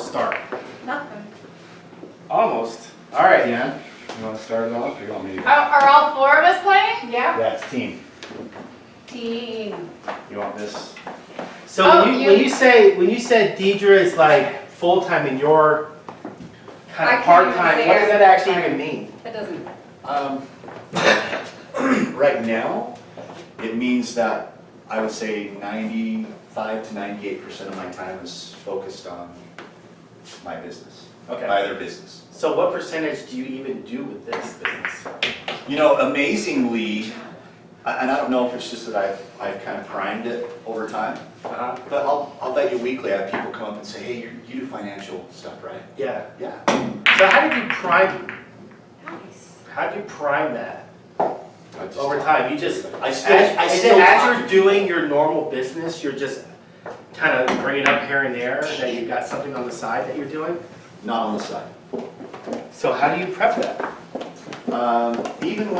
start? Nothing. Almost. All right. Deanne, you want to start it off or you want me to go? Are all four of us playing? Yeah. Yeah, it's team. Team. You want this? So Oh, when you said Dedra is like full time and you're kind I of can't part even time, say what does it. that actually even mean? It doesn't. Right now, it means that I would say 95 to 98% of my time is focused on my business, Okay. my other business. So what percentage do you even do with this business? You know, amazingly, and I don't know if it's just that I've kind of primed it over time, but I'll bet you weekly I have people come up and say, hey, you do financial stuff, right? Yeah. Yeah. So how did you prime? Nice. How do you prime that I just- over time? You just I still as you're doing your normal business, you're just kind of bringing up here and there that you've got something on the side that you're doing. Not on the side. So how do you prep that? Even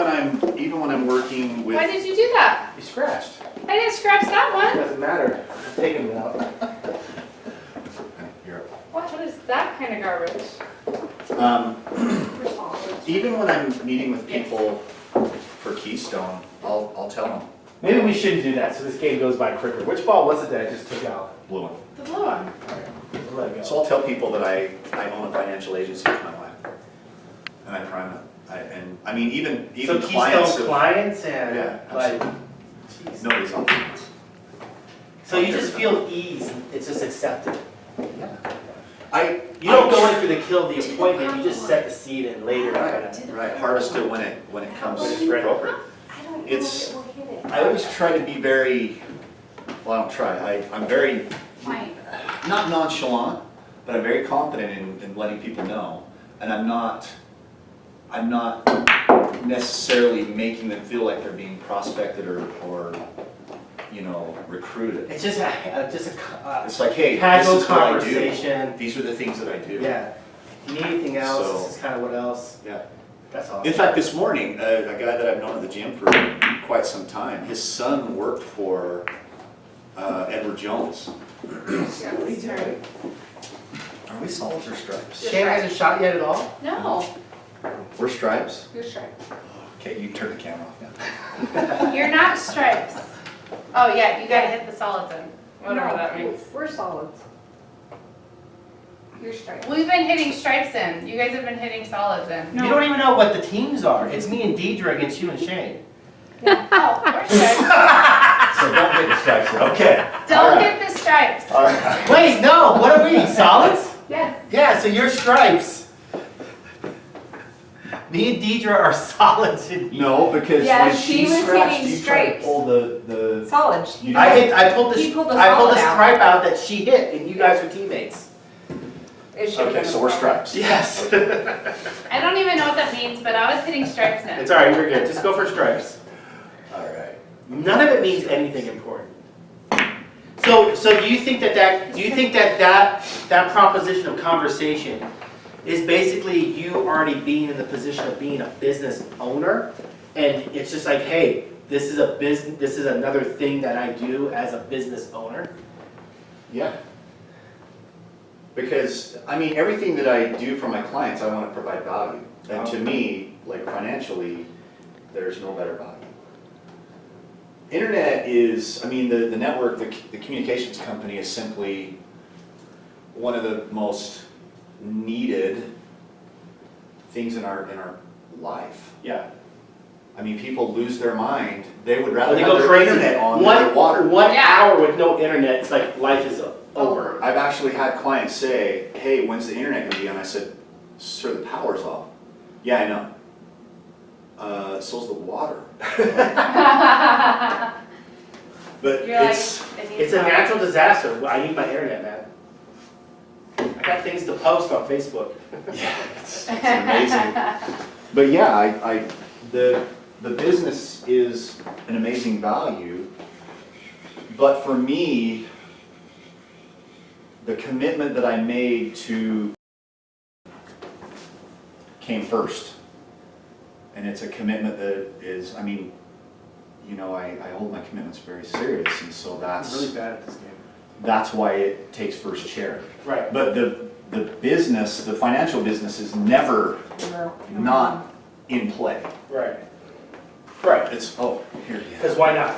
when I'm working with. Why did you do that? You scratched. I didn't scratch that It one. doesn't matter. I'm taking it out. Here. What is that kind of garbage? Even when I'm meeting with people for Keystone, I'll tell them Maybe we shouldn't do that, so this game goes by quicker. Which ball was it that I just took out? blue one. The blue one. We'll let it So go. I'll tell people that I own a financial agency with my wife, and I prime it. I mean even So clients. Keystone clients and Yeah, like, absolutely. geez. Nobody's on finance. So you just feel ease, it's just accepted. Yeah. You don't go in for the kill of the appointment, you just set the seed in later. Right. Harvest it when it comes When it's ready. appropriate. I don't know It's- if it will hit it. I always try to be very. Well, I don't try. I'm very. Mine. Not nonchalant, but I'm very confident in letting people know, and I'm not necessarily making them feel like they're being prospected or recruited. It's just It's like, hey, this casual is what I do. conversation. These are the things that I do. Yeah. You need anything else, So- this is kind of what else. Yeah. That's awesome. In fact, this morning, a guy that I've known at the gym for quite some time, his son worked for Edward Jones. Are Are we solids or stripes? Shane hasn't shot yet at all? No. We're stripes. You're stripes. Okay, you turn the camera off now. You're not stripes. Oh yeah, you gotta hit the solids in. Whatever that means. We're solids. You're stripes. We've been hitting stripes in. You guys have been hitting solids in. You don't even know what the teams are. It's me and Dedra against you and Shane. Oh, we're stripes. So don't get the stripes. Okay. Don't All right. get the stripes. All right. Wait, no, what are we, solids? Yes. Yeah, so you're stripes. Me and Dedra are solids in here. No, because Yeah, when she she was scratched, hitting you tried to stripes. pull the. Solids. You I pulled He pulled the the solid out. stripe out that she hit, and you guys are teammates. It should have Okay, been so a we're solid. stripes. Yes. I don't even know what that means, but I was hitting stripes in. It's all right, you're good. Just go for stripes. All right. None of it means anything important. So do you think that proposition of conversation is basically you already being in the position of being a business owner, and it's just like, hey, this is another thing that I do as a business owner? Yeah. Because, I mean, everything that I do for my clients, I want to provide value. And to me, like financially, there's no better value. Internet is, I mean, the network, the communications company is simply one of the most needed things in our life. Yeah. I mean, people lose their mind. They would rather They have go their crazy. internet on than their water. One Yeah. hour with no internet, it's like life is over. I've actually had clients say, hey, when's the internet going to be on? I said, sir, the power's off. Yeah, I know. So's the water. But You're like, it's, it needs It's a power. natural disaster. I need my internet, man. I got things to post on Facebook. yeah, it's amazing. But yeah, the business is an amazing value. But for me, the commitment that I made to came first. And it's a commitment that is, I mean, I hold my commitments very serious, and so I'm that's. really bad at this game. that's why it takes first chair. Right. But the business, the financial business is never not in play. Right. Right. It's, oh, here, yeah. Because why not?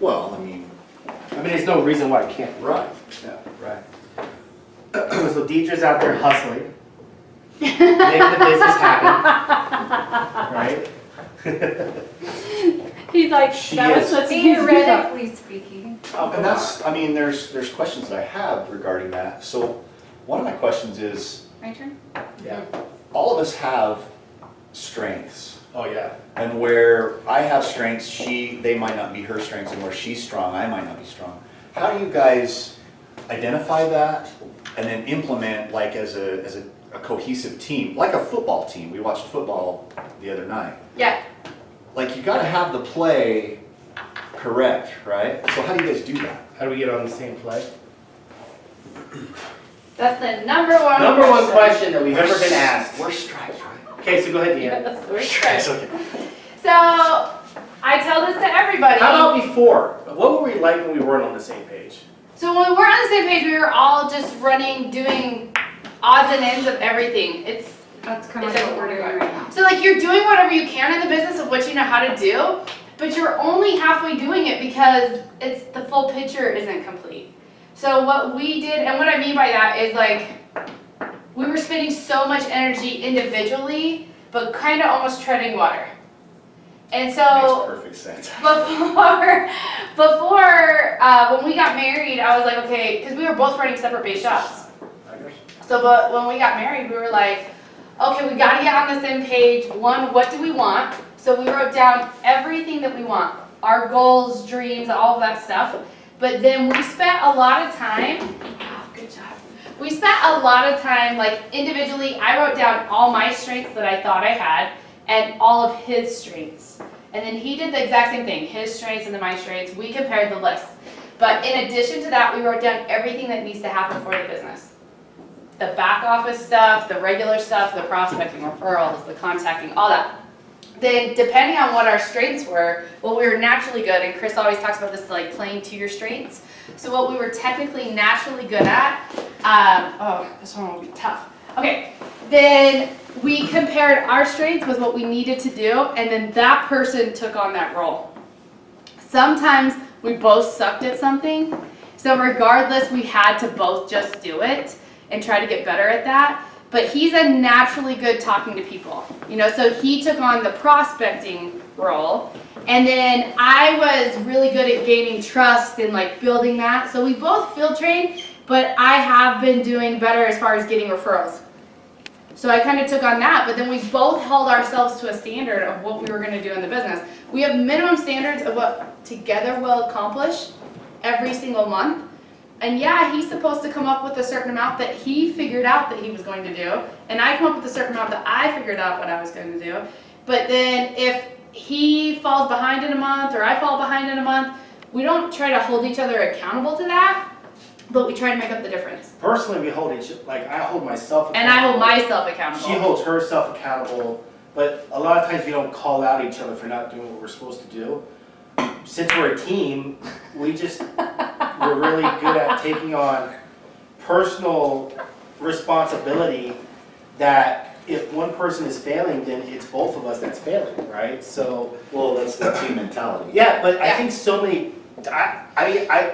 Well, I mean, There's no reason why it can't. right. Yeah. Right. So Deidre's out there hustling, making the business happen, right? He's like, She that was is. such a huge deal. Theoretically speaking. Oh, And that's, I mean, there's questions that I have regarding that. So one of my questions is, My turn? Yeah. all of us have strengths. Oh, yeah. And where I have strengths, they might not be her strengths, and where she's strong, I might not be strong. How do you guys identify that and then implement like as a cohesive team, like a football team? We watched football the other night. Yeah. Like you gotta have the play correct, right? So how do you guys do that? How do we get on the same play? That's the number one Number one question that we've ever been asked. We're stripes, right? Okay, so go ahead, Deanne. Yes, we're straight. Okay. So, I tell this to everybody. How about before? What were we like when we weren't on the same page? So when we were on the same page, we were all just running, doing odds and ends of everything. That's kind of It's what we're doing right now. So like you're doing whatever you can in the business of what you know how to do, but you're only halfway doing it because the full picture isn't complete. So what we did, and what I mean by that is like, we were spending so much energy individually, but kind of almost treading water. And so Makes perfect sense. before when we got married, I was like, okay, because we were both running separate base shops. So, but when we got married, we were like, okay, we got to get on the same page. One, what do we want? So we wrote down everything that we want, our goals, dreams, all of that stuff. But then we spent a lot of time, good job. We spent a lot of time, like individually, I wrote down all my strengths that I thought I had and all of his strengths. And then he did the exact same thing, his strengths and then my strengths. We compared the lists. But in addition to that, we wrote down everything that needs to happen for the business. The back office stuff, the regular stuff, the prospecting, referrals, the contacting, all that. Then depending on what our strengths were, what we were naturally good, and Chris always talks about this like playing to your strengths. So what we were technically naturally good at, this one will be tough. Okay, then we compared our strengths with what we needed to do, and then that person took on that role. Sometimes we both sucked at something, so regardless, we had to both just do it and try to get better at that. But he's a naturally good talking to people, so he took on the prospecting role. And then I was really good at gaining trust and like building that. So we both field trained, but I have been doing better as far as getting referrals. So I kind of took on that, but then we both held ourselves to a standard of what we were going to do in the business. We have minimum standards of what together we'll accomplish every single month. And yeah, he's supposed to come up with a certain amount that he figured out that he was going to do. And I come up with a certain amount that I figured out what I was going to do. But then if he falls behind in a month or I fall behind in a month, we don't try to hold each other accountable to that, but we try to make up the difference. Personally, we hold each, like I hold myself accountable. And I hold myself accountable. She holds herself accountable, but a lot of times we don't call out each other for not doing what we're supposed to do. Since we're a team, we're really good at taking on personal responsibility that if one person is failing, then it's both of us that's failing, right? So, Well, that's the team mentality. yeah, but I Yeah. think so many,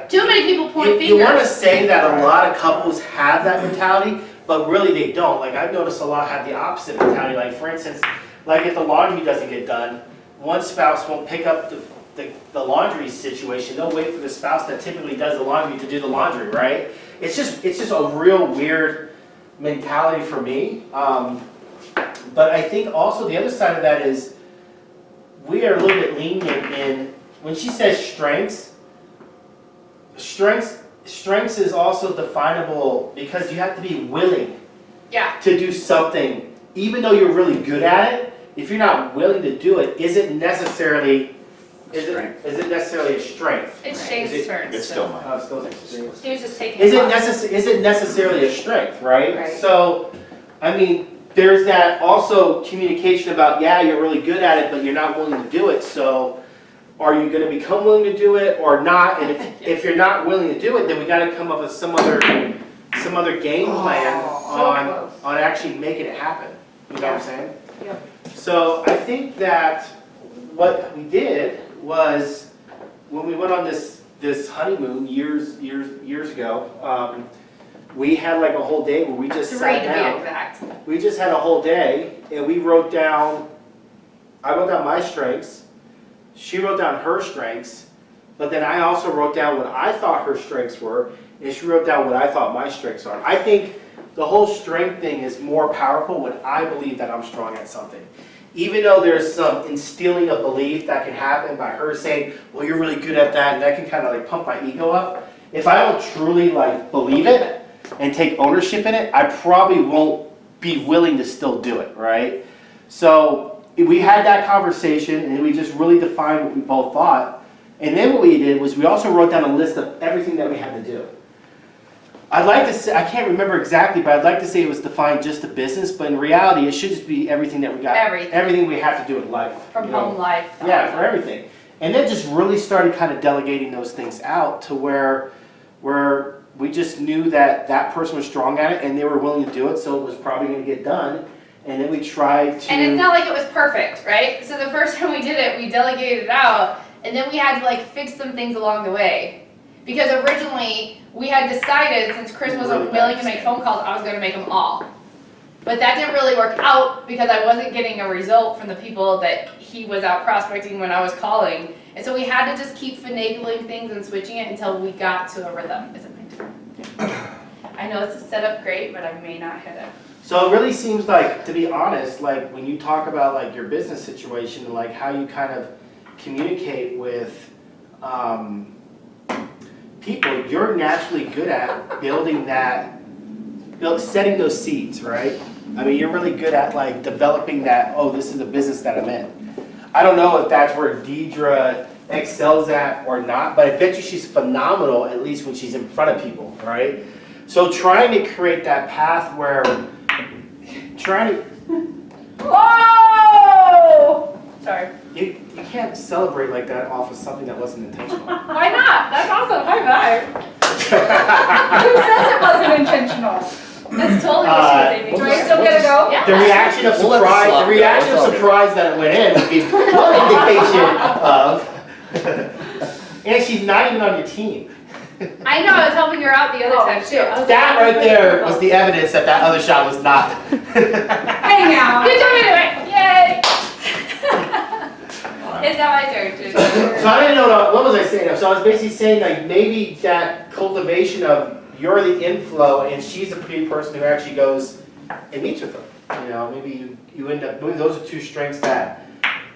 Too many people point fingers. you want to say that a lot of couples have that mentality, but really they don't. Like I've noticed a lot have the opposite mentality. Like for instance, like if the laundry doesn't get done, one spouse won't pick up the laundry situation. They'll wait for the spouse that typically does the laundry to do the laundry, right? It's just a real weird mentality for me. But I think also the other side of that is we are a little bit lenient in when she says strengths is also definable because you have to be willing to do something. Even though you're really good at it, if you're not willing to do it, is it necessarily a strength? It's Shane's turn. It's still mine. Oh, it's still strength. He was just taking Is it it necessarily a strength, right? Right. So, I mean, there's that also communication about, yeah, you're really good at it, but you're not willing to do it. So, Are you gonna become willing to do it or not? And if you're not willing to do it, then we gotta come up with some other game plan on actually making it happen. You know what I'm saying? Yep. So I think that what we did was, when we went on this honeymoon years ago, we had like a whole day where we just 3 sat to be down. exact. We just had a whole day and we wrote down, I wrote down my strengths, she wrote down her strengths, but then I also wrote down what I thought her strengths were, and she wrote down what I thought my strengths are. I think the whole strength thing is more powerful when I believe that I'm strong at something. Even though there's some instilling of belief that can happen by her saying, well, you're really good at that, and that can kind of like pump my ego up. If I don't truly like believe it and take ownership in it, I probably won't be willing to still do it, right? So we had that conversation and we just really defined what we both thought. And then what we did was we also wrote down a list of everything that we had to do. I'd like to say, I can't remember exactly, but I'd like to say it was defined just to business, but in reality, it should just be everything that we got. Everything we have to do in life. From home life. Yeah, for everything. And then just really started kind of delegating those things out to where we just knew that that person was strong at it and they were willing to do it, so it was probably going to get done. And then we tried to... And it's not like it was perfect, right? So the first time we did it, we delegated it out, and then we had to like fix some things along the way. Because originally, we had decided, since Chris wasn't willing to make phone calls, I was going to make them all. But that didn't really work out because I wasn't getting a result from the people that he was out prospecting when I was calling. And so we had to just keep finagling things and switching it until we got to a rhythm. Is it my turn? I know this is set up great, but I may not hit it. So it really seems like, to be honest, like when you talk about like your business situation and like how you kind of communicate with people, you're naturally good at setting those seeds, right? I mean, you're really good at like developing that, oh, this is a business that I'm in. I don't know if that's where Dedra excels at or not, but I bet you she's phenomenal, at least when she's in front of people, right? So trying to create that path where, Whoa! Sorry. You can't celebrate like that off of something that wasn't intentional. Why not? That's awesome. High five. Who says it wasn't intentional? That's totally what she was aiming Do for. I still get to go? Yeah. The reaction of We'll let the surprise, slop the go. reaction of It's all surprise that it went in would be one indication of, and she's not even on your team. I know, I was helping her out the other time too. I was That like, right there was the evidence that that other shot was not. Hey now. Good job anyway. Yay! It's now my turn to. So I didn't know, what was I saying? So I was basically saying like maybe that cultivation of you're the inflow and she's the pretty person who actually goes and meets with them. You know, maybe you end up, maybe those are two strengths that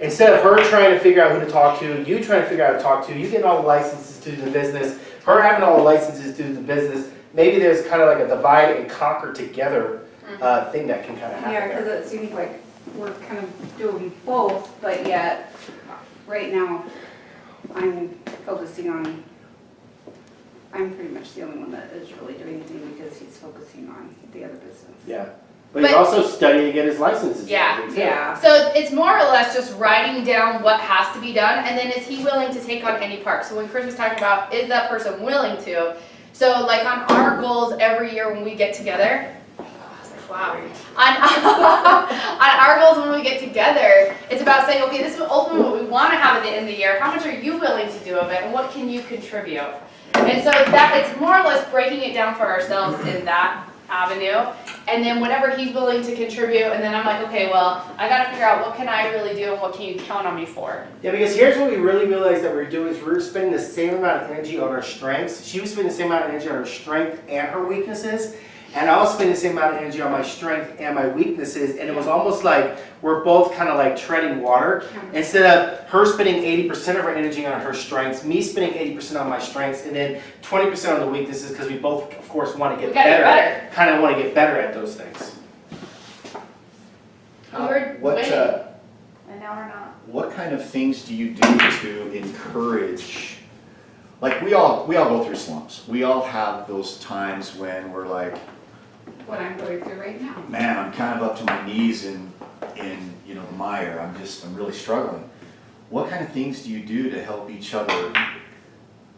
instead of her trying to figure out who to talk to, you trying to figure out who to talk to, you getting all the licenses to do the business, her having all the licenses to do the business, maybe there's kind of like a divide and conquer together thing that can kind of happen Yeah, there. because it seems like we're kind of doing both, but yet, right now, I'm focusing on, I'm pretty much the only one that is really doing anything because he's focusing on the other business. Yeah. But he's also studying to get his licenses. and Yeah. everything, too. Yeah. So it's more or less just writing down what has to be done, and then is he willing to take on any part? So when Chris was talking about, is that person willing to? So like on our goals every year when we get together, I was like, wow. On our goals when we get together, it's about saying, okay, this is ultimately what we want to have at the end of the year. How much are you willing to do of it, and what can you contribute? And so that it's more or less breaking it down for ourselves in that avenue, and then whatever he's willing to contribute, and then I'm like, okay, well, I gotta figure out what can I really do and what can you count on me for. Yeah, because here's what we really realized that we were doing is we were spending the same amount of energy on our strengths. She was spending the same amount of energy on her strength and her weaknesses, and I was spending the same amount of energy on my strength and my weaknesses, and it was almost like we're both kind of like treading water. Instead of her spending 80% of her energy on her strengths, me spending 80% on my strengths, and then 20% on the weaknesses, because we both, of course, want to get better. Kind of want to get better at those things. We were What, winning, and now we're not. What kind of things do you do to encourage? Like we all go through slumps. We all have those times when we're like, What I'm going through right now. man, I'm kind of up to my knees in the mire. I'm really struggling. what kind of things do you do to help each other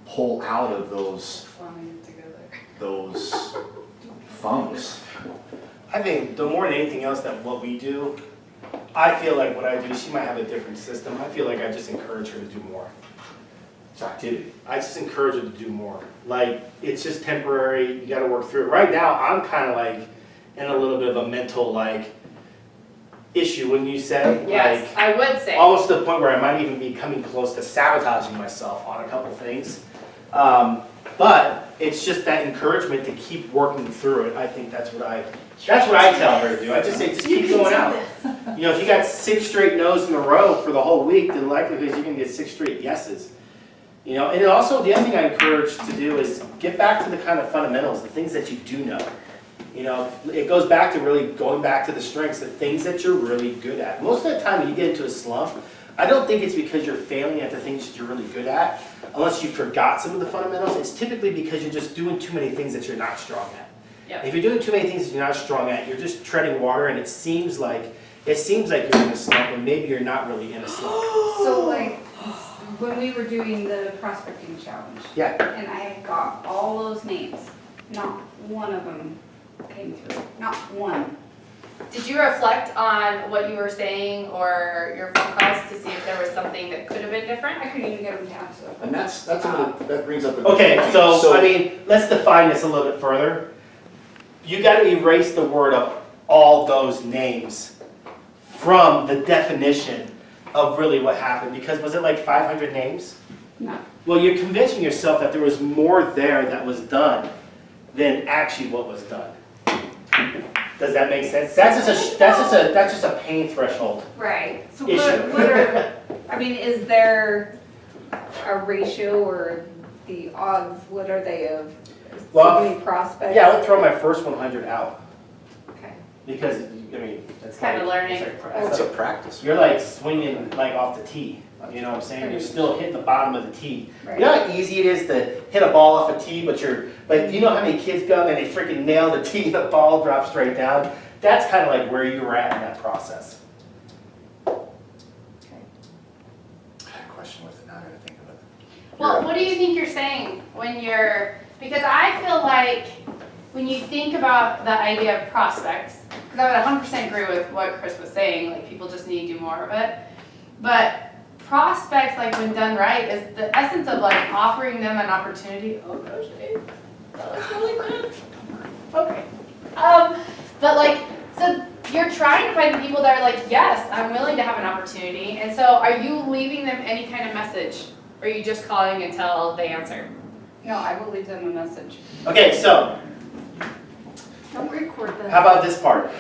pull out of those funks? I think the more than anything else that what we do, I feel like what I do, she might have a different system. I feel like I just encourage her to do more. It's activity. I just encourage her to do more. Like, it's just temporary, you gotta work through it. Right now, I'm kinda like in a little bit of a mental like issue, wouldn't you say? Yes, Like, I would say. almost to the point where I might even be coming close to sabotaging myself on a couple things. But it's just that encouragement to keep working through it. I think that's what I tell her to do. I just say, just keep going out. You know, if you got 6 straight no's in a row for the whole week, then likelihood is you're gonna get 6 straight yeses. You know, and then also the other thing I encourage to do is get back to the kind of fundamentals, the things that you do know. You know, it goes back to really going back to the strengths, the things that you're really good at. Most of the time when you get into a slump, I don't think it's because you're failing at the things that you're really good at, unless you forgot some of the fundamentals. It's typically because you're just doing too many things that you're not strong at. Yep. If you're doing too many things that you're not strong at, you're just treading water, and it seems like you're in a slump, and maybe you're not really in a slump. So like, when we were doing the prospecting challenge, Yeah. and I got all those names, not one of them came through, not one. Did you reflect on what you were saying or your phone calls to see if there was something that could have been different? I couldn't even get them down to it. And that brings up a Okay, good point. so, I mean, let's define this a little bit further. You gotta erase the word of all those names from the definition of really what happened, because was it like 500 names? No. Well, you're convincing yourself that there was more there that was done than actually what was done. Does that make sense? That's just a pain threshold. Right, so Issue. what are, I mean, is there a ratio or the odds, what are they of so Well, many prospects? Yeah, I would throw my first 100 out, Okay. because, I mean, that's Kinda like- learning. It's a practice. You're like swinging like off the tee, you know what I'm saying? You're still hitting the bottom of the tee. Right. You know how easy it is to hit a ball off a tee, but you know how many kids go and they freaking nail the tee, the ball drops straight down? That's kind of like where you were at in that process. I had a question with it, now I gotta think of it. Well, what do you think you're saying when you're, because I feel like when you think about the idea of prospects, because I would 100% agree with what Chris was saying, like people just need to do more of it. But prospects, like when done right, is the essence of like offering them an opportunity. Oh gosh, Dave, that was really good. Okay. But like, so you're trying to find the people that are like, yes, I'm willing to have an opportunity. And so are you leaving them any kind of message? Or are you just calling until they answer? No, I will leave them a message. Okay, so Don't record this. how about this part?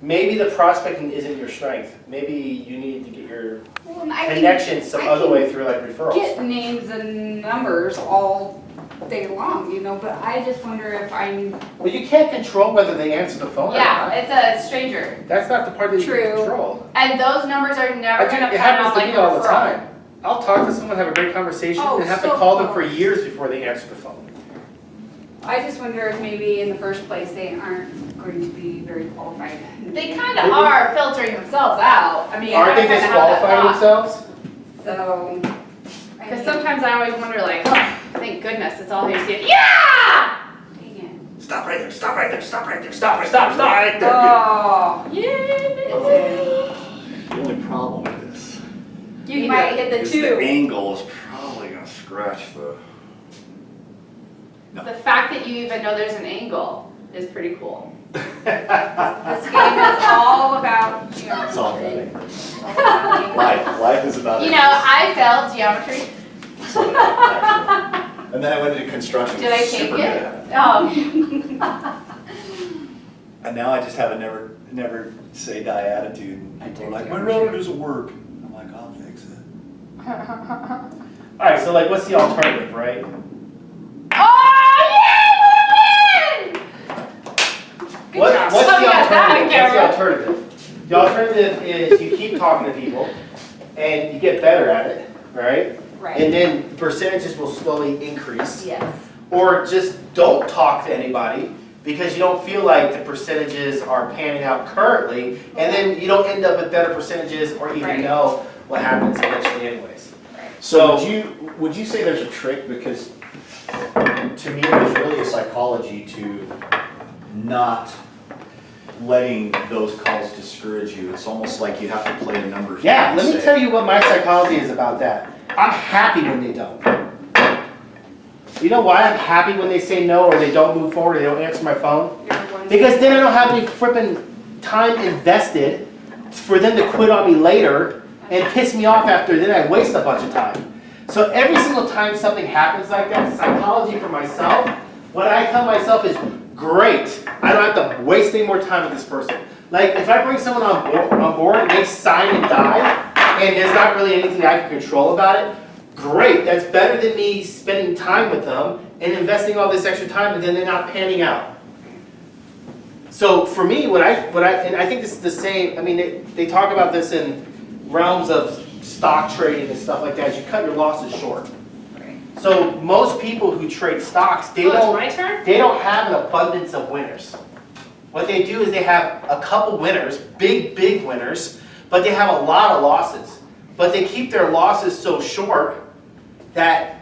Maybe the prospecting isn't your strength. Maybe you need to get your Well, I can connections some other way through like referrals. get names and numbers all day long, you know, but I just wonder if I'm Well, you can't control whether they answer the phone or Yeah, not. it's a stranger. That's not the part that you True. can control. And those numbers are never I gonna think it pan happens out to like me a all the referral. time. I'll talk to someone, have a great conversation, Oh, and have to so call them for close. years before they answer the phone. I just wonder if maybe in the first place they aren't going to be very qualified. They kind of are filtering themselves out. I mean, Aren't they disqualifying themselves? So. I Because mean, sometimes I always wonder, like, oh, thank goodness it's all here. See, yeah! dang Stop right there, stop right there, stop right there, stop, Stop. right it. there. Oh, Yeah! The only problem with this you might hit the is the two. angle is probably gonna scratch the. The fact that you even know there's an angle is pretty cool. This game is all about geometry. It's all about it. All about Life is about You it. know, I failed geometry. And then I went into construction. Did I take super it? good at it. Oh. And now I just have a never say die attitude. And people are like, my router doesn't work. I'm like, I'll fix it. Alright, so like what's the alternative, right? Oh, yeah! Good job. What's Oh, the yeah, that alternative? What's the camera. alternative? The alternative is you keep talking to people and you get better at it, right? Right. And then the percentages will slowly increase. Yes. Or just don't talk to anybody because you don't feel like the percentages are panning out currently, and then you don't end up with better percentages or even Right. know what happens eventually anyways. So would you say there's a trick? Because to me, there's really a psychology to not letting those calls discourage you. It's almost like you have to play a numbers game. Yeah, let me tell you what my psychology is about that. I'm happy when they don't. You know why I'm happy when they say no or they don't move forward or they don't answer my phone? Because then I don't have any frippin' time invested for them to quit on me later and piss me off after, then I waste a bunch of time. So every single time something happens like that, psychology for myself, what I tell myself is, great, I don't have to waste any more time with this person. Like, if I bring someone on board and they sign and die, and there's not really anything I can control about it, great, that's better than me spending time with them and investing all this extra time and then they're not panning out. So for me, and I think this is the same, I mean, they talk about this in realms of stock trading and stuff like that, is you cut your losses short. So most people who trade stocks, they don't have an abundance of winners. What they do is they have a couple winners, big winners, but they have a lot of losses. But they keep their losses so short that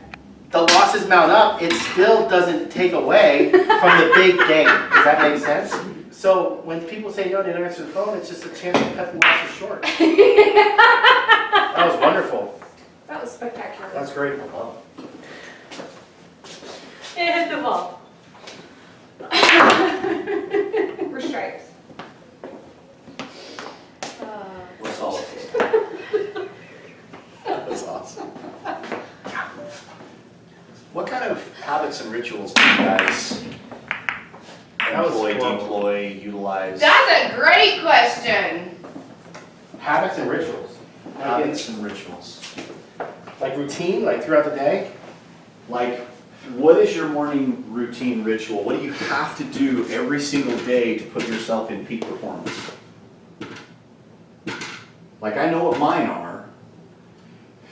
the losses mount up, it still doesn't take away from the big gain. Does that make sense? So when people say no, they don't answer the phone, it's just a chance to cut the losses short. That was wonderful. That was spectacular. That's great. It hit the ball. We're stripes. We're solid. That was awesome. What kind of habits and rituals do you guys employ, utilize? That's a great question. Habits and rituals. Habits and rituals. Like routine, like throughout the day? Like, what is your morning routine ritual? What do you have to do every single day to put yourself in peak performance? Like, I know what mine are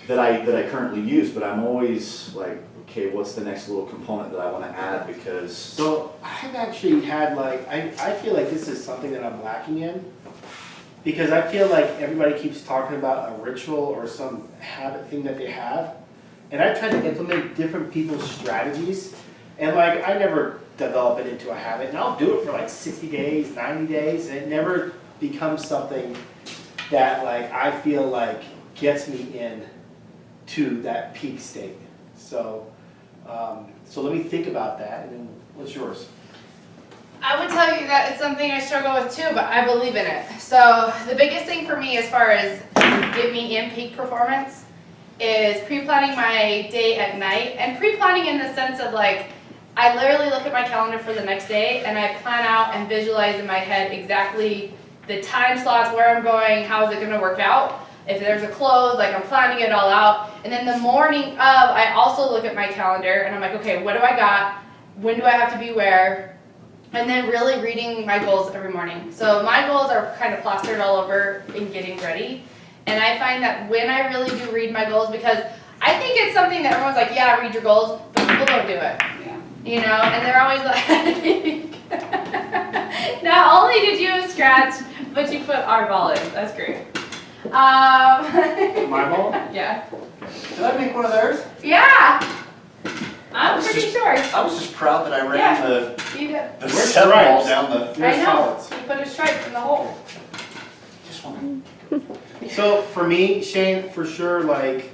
that I currently use, but I'm always like, okay, what's the next little component that I want to add? Because So I've actually had like, I feel like this is something that I'm lacking in. Because I feel like everybody keeps talking about a ritual or some habit thing that they have. And I try to implement different people's strategies. And like, I never develop it into a habit. And I'll do it for like 60 days, 90 days. And it never becomes something that like, I feel like gets me in to that peak state. So, so let me think about that. And then what's yours? I would tell you that it's something I struggle with too, but I believe in it. So the biggest thing for me as far as get me in peak performance is pre-planning my day at night. And pre-planning in the sense of like, I literally look at my calendar for the next day and I plan out and visualize in my head exactly the time slots, where I'm going, how is it going to work out. If there's a close, like I'm planning it all out. And then the morning of, I also look at my calendar and I'm like, okay, what do I got? When do I have to be where? And then really reading my goals every morning. So my goals are kind of plastered all over in getting ready. And I find that when I really do read my goals, because I think it's something that everyone's like, yeah, read your goals, but people don't do it. Yeah. You know, and they're always like, not only did you scratch, but you put Argyle in. That's great. My ball? Yeah. Did I make one of theirs? Yeah. I'm pretty sure. I was just proud that I ran Yeah. the You did. Where's seven ball stripes? down the. I know. Solids. You put a stripe in the hole. Just want So for me, Shane, for sure, like,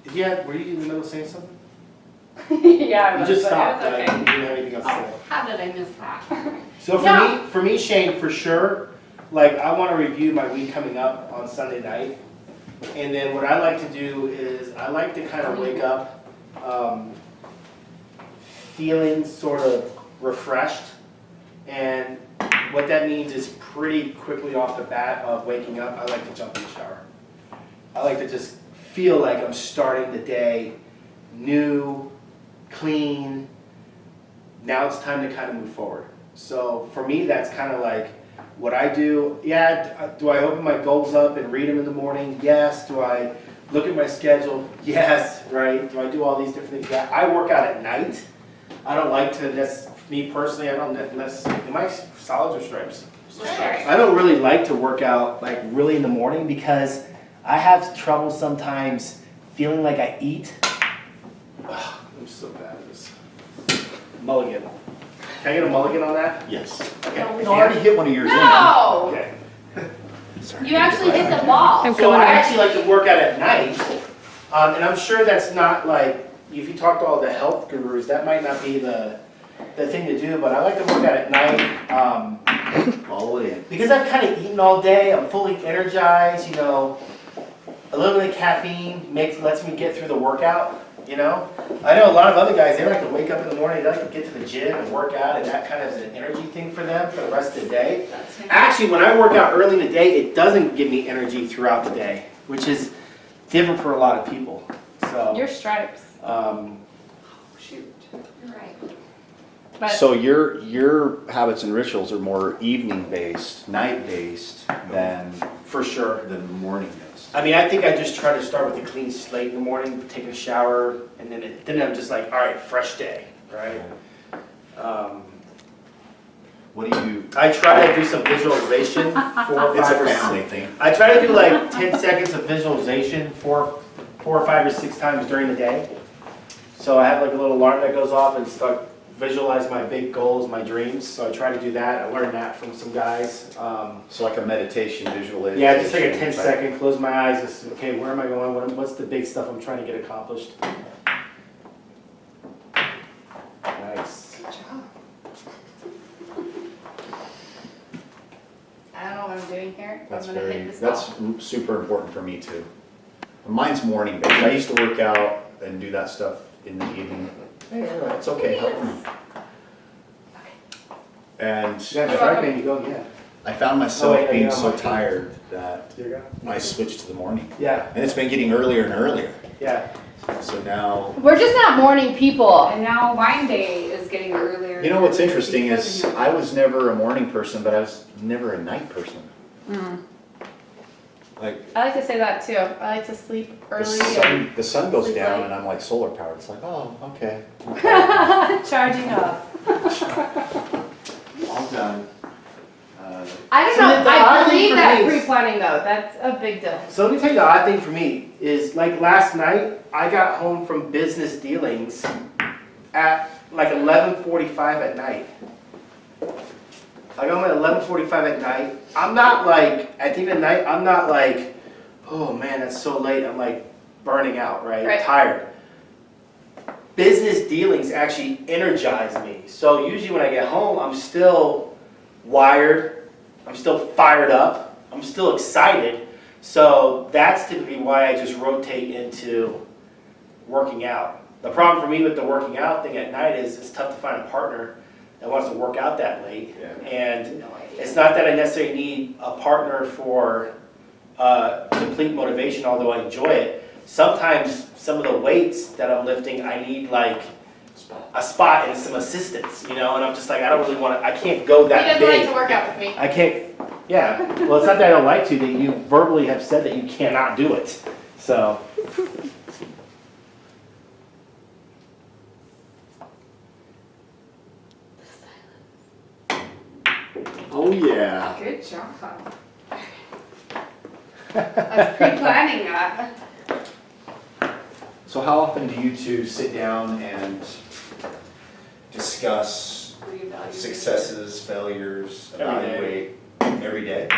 were you in the middle of saying something? Yeah, You just stopped, but it was you okay. didn't have anything else to say. How did I miss that? So No. for me, Shane, for sure, like I want to review my week coming up on Sunday night, and then what I like to do is I like to kind of wake up feeling sort of refreshed, and what that means is pretty quickly off the bat of waking up, I like to jump in the shower. I like to just feel like I'm starting the day new, clean. Now it's time to kind of move forward. So for me, that's kind of like what I do. Yeah, do I open my goals up and read them in the morning? Yes. Do I look at my schedule? Yes, right? Do I do all these different things? Yeah. I work out at night. I don't like to, me personally, I don't, unless, am I solids or stripes? Sure. I don't really like to work out like really in the morning because I have trouble sometimes feeling like I eat. Ugh, I'm so bad at this. Mulligan. Can I get a mulligan on that? Yes. Okay. No, I already hit one of yours in. No! Okay. You actually hit the ball. So I actually like to work out at night, and I'm sure that's not like, if you talk to all the health gurus, that might not be the thing to do, but I like to work out at night, Follow it in. because I've kind of eaten all day, I'm fully energized, you know, a little bit of caffeine lets me get through the workout, you know? I know a lot of other guys, they like to wake up in the morning, they like to get to the gym and work out, and that kind of is an energy thing for them for the rest of the day. Actually, when I work out early in the day, it doesn't give me energy throughout the day, which is different for a lot of people, so. Your stripes. Shoot. You're right. But So your habits and rituals are more evening based, night based than For sure. morning based. I mean, I think I just try to start with a clean slate in the morning, take a shower, and then I'm just like, all right, fresh day, right? What do you? I try to do some visualization, 4 or 5 It's a or family 6. thing. I try to do like 10 seconds of visualization 4 or 5 or 6 times during the day. So I have like a little alarm that goes off and start visualize my big goals, my dreams. So I try to do that. I learned that from some guys. So like a meditation, visualization. Yeah, just like a 10 type. second, close my eyes, just, okay, where am I going? What's the big stuff I'm trying to get accomplished? Nice. Good job. I don't know what I'm doing here. That's I'm gonna very, hit this that's ball. super important for me too. Mine's morning based. I used to work out and do that stuff in the evening. Hey, it's okay, help me. And Yeah, striping, you go, yeah. I found myself wait, being yeah, so my- tired that There you go. I switched to the morning. Yeah, And it's been getting earlier and earlier. yeah. So now, We're just not morning people. And now wine day is getting earlier. you know what's interesting Because is of your- I was never a morning person, but I was never a night person. Like I like to say that too. I like to sleep early the sun goes sleep down late. and I'm like solar powered. It's like, oh, okay. and charging up. All done. I don't So know. the I odd thing believe for that me is- pre-planning though. That's a big deal. So let me tell you the odd thing for me is like last night, I got home from business dealings at like 11:45 at night. I got home at 11:45 at night. I'm not like, at the end of the night, I'm not like, oh man, that's so late. I'm like burning out, right? Right. Tired. Business dealings actually energize me. So usually when I get home, I'm still wired. I'm still fired up. I'm still excited. So that's typically why I just rotate into working out. The problem for me with the working out thing at night is it's tough to find a partner that wants to work out that late. Yeah. And No idea. it's not that I necessarily need a partner for complete motivation, although I enjoy it. Sometimes some of the weights that I'm lifting, I need like a spot and some assistance, you know, and I'm just like, I don't really want to, I can't go He that doesn't like big. to work out with me. I can't, yeah. Well, it's not that I don't like to, that you verbally have said that you cannot do it. So, Oh yeah. Good job. I was pre-planning that. So how often do you two sit down and discuss Reevaluate. successes, failures, Every day. evaluate every day?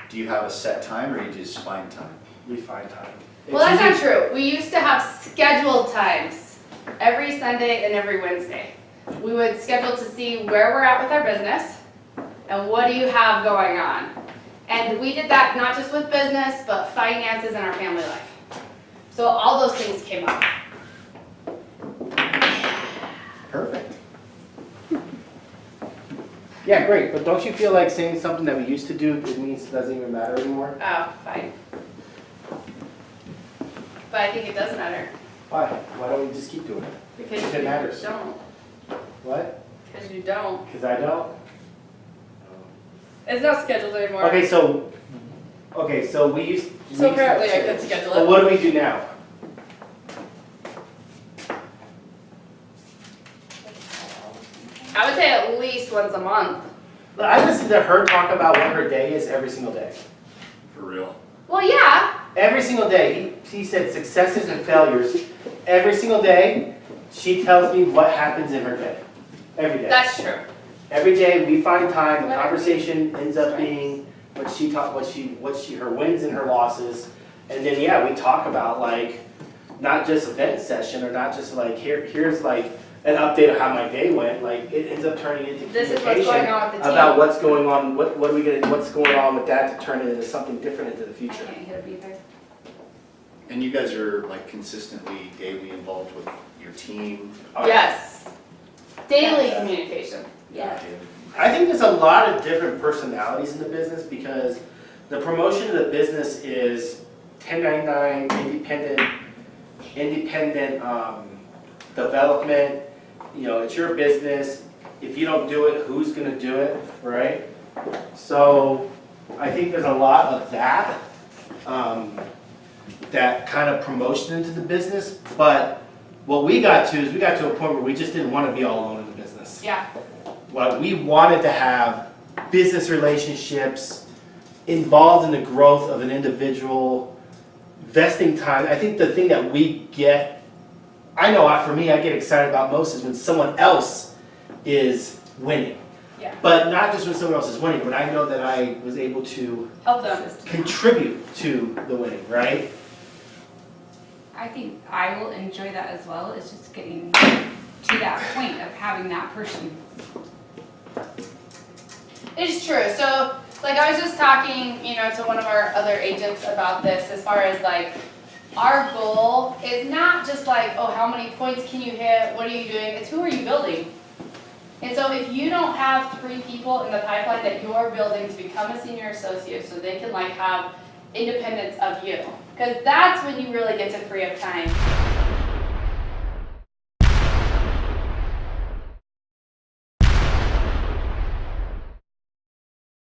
Do you have a set time or you just find time? we find time. Well, that's not It's true. We used to have scheduled times every Sunday and every Wednesday. We would schedule to see where we're at with our business and what do you have going on. And we did that not just with business, but finances and our family life. So all those things came up. Perfect. Yeah, great, but don't you feel like saying something that we used to do, it means it doesn't even matter anymore? Oh, fine. But I think it does matter. Why? Why don't we just keep doing it? Because If it you matters. don't. What? Because you don't. Because I don't? It's not scheduled anymore. Okay, so we used. So apparently I could schedule Well, it. what do we do now? I would say at least once a month. I listen to her talk about what her day is every single day. For real. Well, yeah, Every single day, he said successes and failures. Every single day, she tells me what happens in her day. Every day. that's true. Every day we find time, the Whatever. conversation ends up being her wins and her losses. And then, yeah, we talk about like, not just event session or not just like, here's like an update of how my day went. Like, it ends up turning into This is communication what's going on with the team. about what's going on, what's going on with that to turn it into something different into the I future. can't hit a beat there. And you guys are like consistently daily involved with your team? Yes. Daily Yeah. communication. Yes. I think there's a lot of different personalities in the business because the promotion of the business is 1099, independent development. You know, it's your business. If you don't do it, who's gonna do it, right? So I think there's a lot of that, that kind of promotion into the business. But what we got to is we got to a point where we just didn't want to be all alone in the business. Yeah. What we wanted to have business relationships, involved in the growth of an individual, vesting time. I think the thing that we get, for me, I get excited about most is when someone else is winning. Yeah. But not just when someone else is winning, when I know that I was able to Help them. contribute to the winning, right? I think I will enjoy that as well. It's just getting to that point of having that person. It's true. So, like, I was just talking, to one of our other agents about this as far as, like, our goal is not just like, oh, how many points can you hit? What are you doing? It's who are you building? And so if you don't have 3 people in the pipeline that you're building to become a senior associate so they can, like, have independence of you, because that's when you really get to free up time